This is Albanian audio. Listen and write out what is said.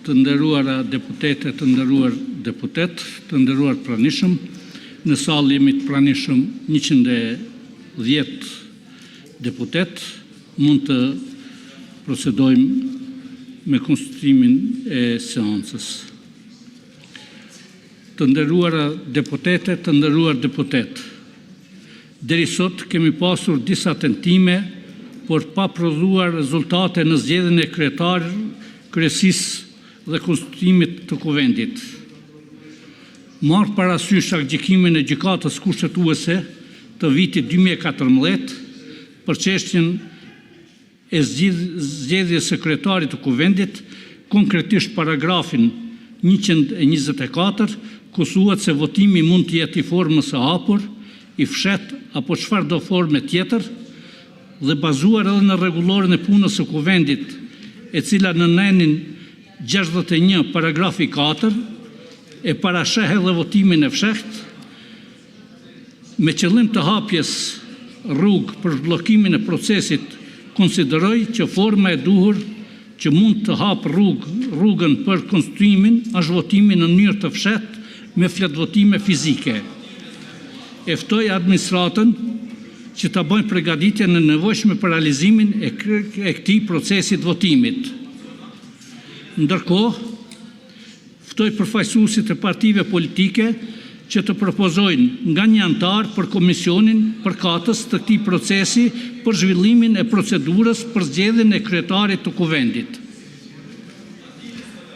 të nderuara deputete, të nderuar deputet, të nderuar pranishëm, në salë jemi të pranishëm 110 deputet, mund të procedojmë me konstituimin e seancës. Të nderuara deputete, të nderuar deputet, deri sot kemi pasur disa tentime, por pa prodhuar rezultate në zgjedhjen e kryesisë dhe konstituimit të kuvendit. Marrë parasysh aktgjykimin e gjykatës kushtetuese të vitit 2014 për çështjen e zgjedhjes së kryetarit të kuvendit, konkretisht paragrafin 124, ku thuhet se votimi mund të jetë i formës së hapur, i fshet apo çfarëdo forme tjetër, dhe bazuar edhe në rregulloren e punës së kuvendit, e cila në nenin 61 paragrafi 4 e parasheh edhe votimin e fshehtë, me qëllim të hapjes rrugë për bllokimin e procesit, konsideroj që forma e duhur që mund të hapë rrugën për konstituimin është votimi në mënyrë të fshehtë me fletvotime fizike. E ftoj administratën që ta bëjnë përgatitjen e nevojshme për realizimin e këtij procesit votimit. Ndërkohë, ftoj përfaqësuesit e partive politike që të propozojnë nga një antar për komisionin përkatës të këtij procesi për zhvillimin e procedurës për zgjedhjen e kryetarit të kuvendit.